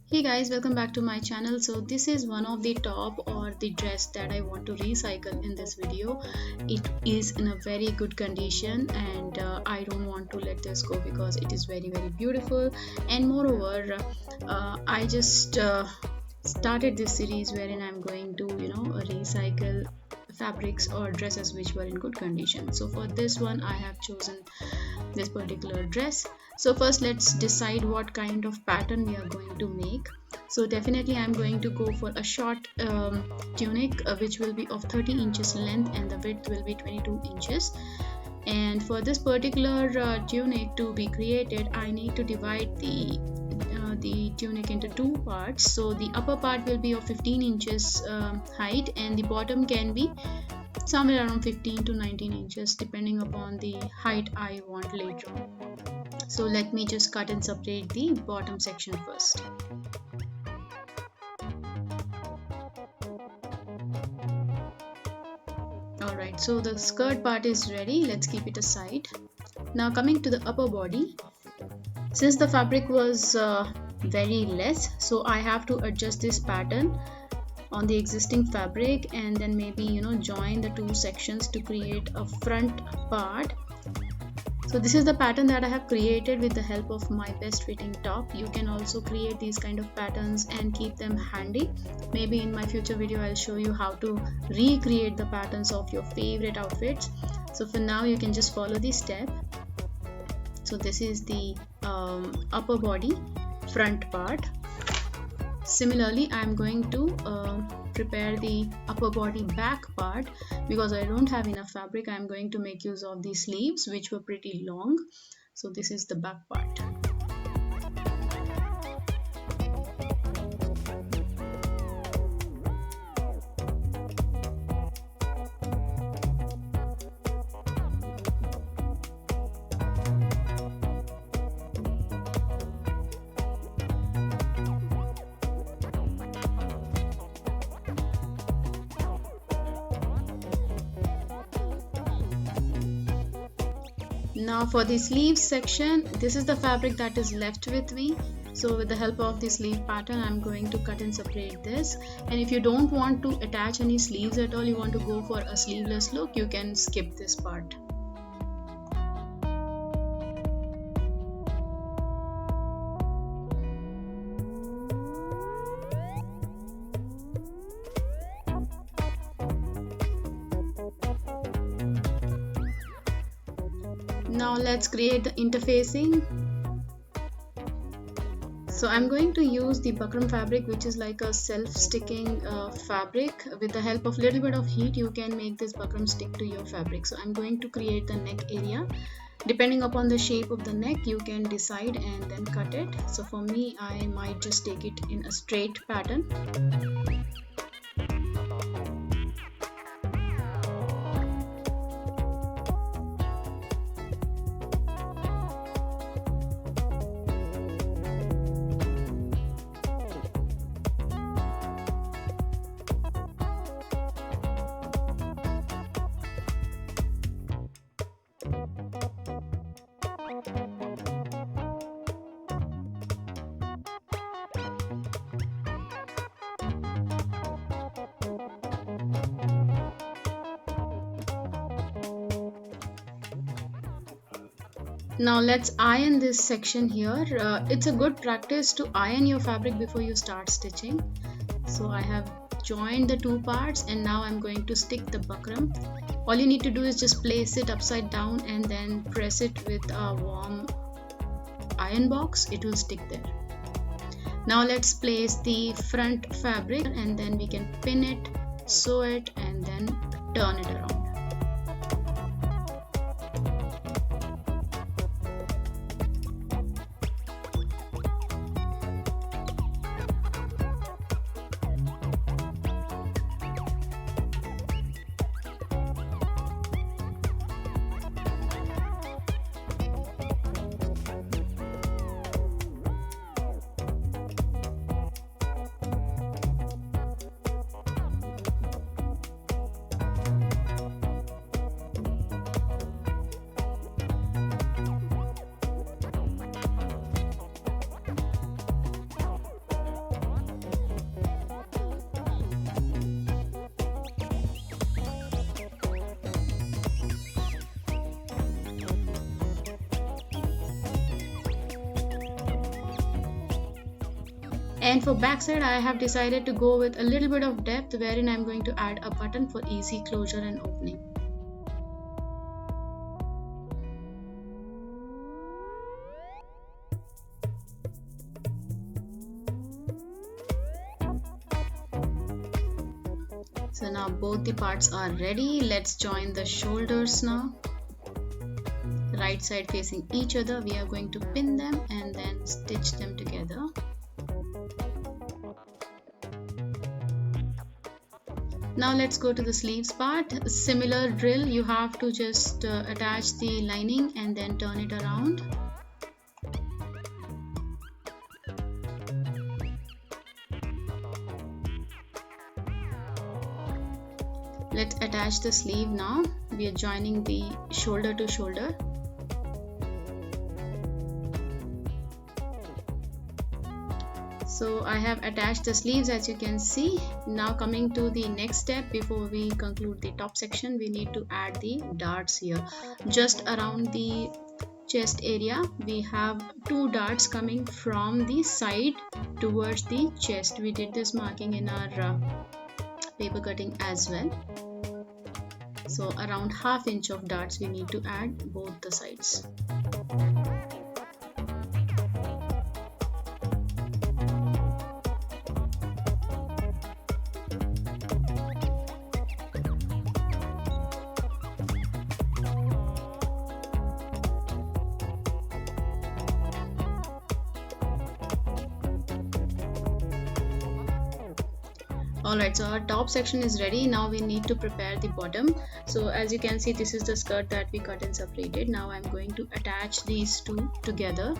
Hey guys, welcome back to my channel. So this is one of the top or the dress that I want to recycle in this video. It is in a very good condition and I don't want to let this go because it is very beautiful. And moreover, I just started this series wherein I'm going to recycle fabrics or dresses which were in good condition. So for this one I have chosen this particular dress. So first let's decide what kind of pattern we are going to make. So definitely I'm going to go for a short tunic which will be of 30 inches length and the width will be 22 inches. And for this particular tunic to be created, I need to divide the tunic into two parts. So the upper part will be of 15 inches height and the bottom can be somewhere around 15 to 19 inches depending upon the height I want later on. So let me just cut and separate the bottom section first. Alright, so the skirt part is ready. Let's keep it aside. Now coming to the upper body. Since the fabric was very less, so I have to adjust this pattern on the existing fabric and then maybe join the two sections to create a front part. So this is the pattern that I have created with the help of my best fitting top. You can also create these kind of patterns and keep them handy. Maybe in my future video I'll show you how to recreate the patterns of your favorite outfits. So for now you can just follow this step. So this is the upper body front part. Similarly, I'm going to prepare the upper body back part. Because I don't have enough fabric, I'm going to make use of the sleeves which were pretty long. So this is the back part. Now for the sleeves section, this is the fabric that is left with me. So with the help of the sleeve pattern, I'm going to cut and separate this. And if you don't want to attach any sleeves at all, you want to go for a sleeveless look, you can skip this part. Now let's create the interfacing. So I'm going to use the buckram fabric, which is like a self-sticking fabric. With the help of little bit of heat, you can make this buckram stick to your fabric. So I'm going to create the neck area. Depending upon the shape of the neck, you can decide and then cut it. So for me, I might just take it in a straight pattern. Now let's iron this section here. It's a good practice to iron your fabric before you start stitching. So I have joined the two parts and now I'm going to stick the buckram. All you need to do is just place it upside down and then press it with a warm iron box. It will stick there. Now let's place the front fabric and then we can pin it, sew it and then turn it around. And for backside, I have decided to go with a little bit of depth, wherein I'm going to add a button for easy closure and opening. So now both the parts are ready. Let's join the shoulders now. Right side facing each other, we are going to pin them and then stitch them together. Now let's go to the sleeves part. Similar drill, you have to just attach the lining and then turn it around. Let's attach the sleeve now. We are joining the shoulder to shoulder. So I have attached the sleeves, as you can see. Now coming to the next step, before we conclude the top section, we need to add the darts here. Just around the chest area, we have 2 darts coming from the side towards the chest. We did this marking in our paper cutting as well. So around ½ inch of darts we need to add both the sides. Alright, so our top section is ready. Now we need to prepare the bottom. So as you can see, this is the skirt that we cut and separated. Now I'm going to attach these two together.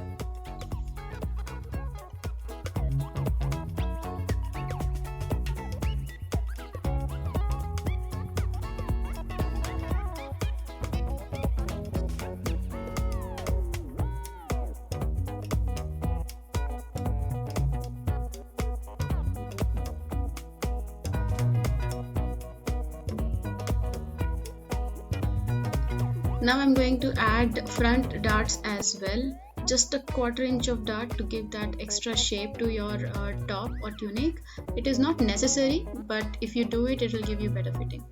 Now I'm going to add front darts as well, just a ½ inch of dart to give that extra shape to your top or tunic. It is not necessary, but if you do it, it will give you better fitting.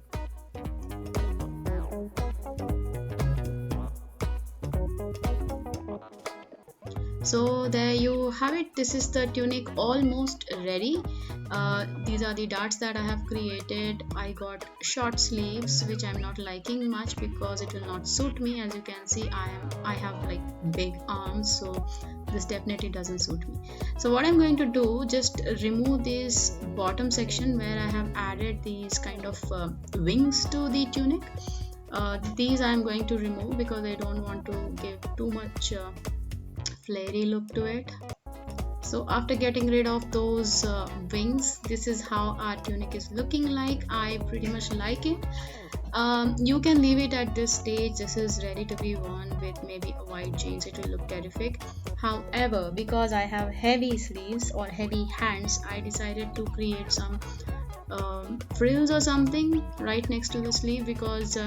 So there you have it. This is the tunic almost ready. These are the darts that I have created. I got short sleeves, which I'm not liking much because it will not suit me. As you can see, I have like big arms, so this definitely doesn't suit me. So what I'm going to do, just remove this bottom section where I have added these kind of wings to the tunic. These I'm going to remove because I don't want to give too much flary look to it. So after getting rid of those wings, this is how our tunic is looking like. I pretty much like it. You can leave it at this stage. This is ready to be worn with maybe a white jeans. It will look terrific. However, because I have heavy sleeves or heavy hands, I decided to create some frills or something right next to the sleeve because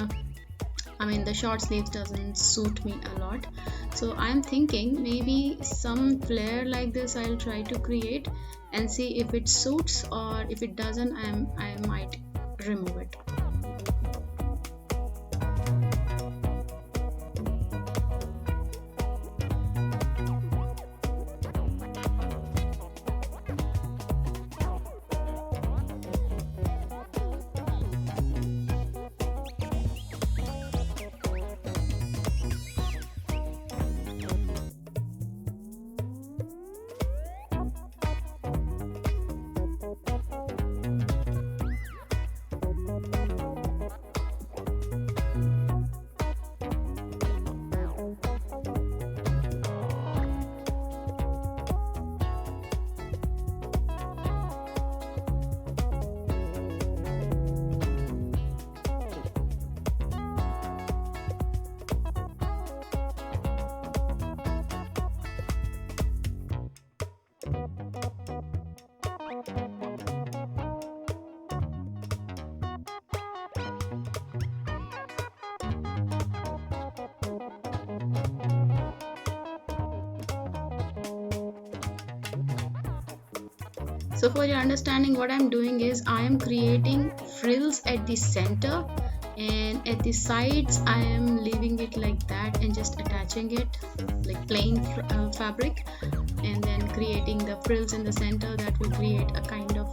the short sleeves doesn't suit me a lot. So I'm thinking maybe some flare like this I'll try to create and see if it suits, or if it doesn't, I might remove it. So for your understanding, what I'm doing is I am creating frills at the center, and at the sides I am leaving it like that and just attaching it like plain fabric, and then creating the frills in the center that will create a kind of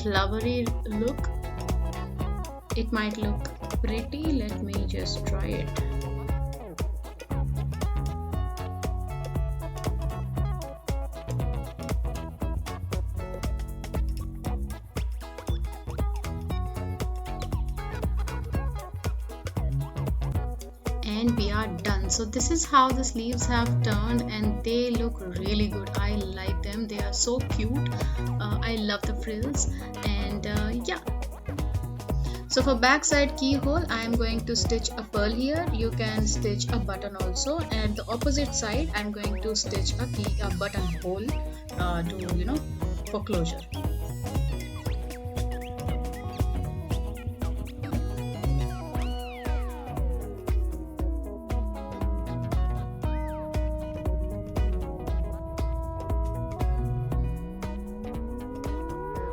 flowery look. It might look pretty. Let me just try it. And we are done. So this is how the sleeves have turned, and they look really good. I like them. They are so cute. I love the frills. And yeah, so for backside keyhole, I am going to stitch a pearl here. You can stitch a button also, and the opposite side I'm going to stitch a button hole to for closure.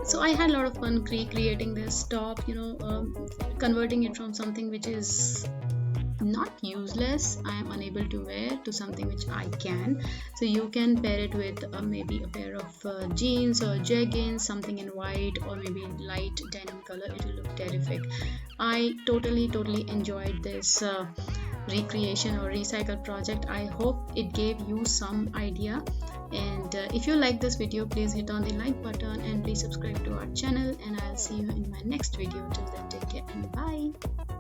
So I had a lot of fun recreating this top, converting it from something which is not useless, I am unable to wear, to something which I can. So you can pair it with maybe a pair of jeans or jeggings, something in white or maybe in light denim color. It will look terrific. I totally enjoyed this recreation or recycle project. I hope it gave you some idea. And if you like this video, please hit on the like button and please subscribe to our channel, and I'll see you in my next video. Till then, take care and bye.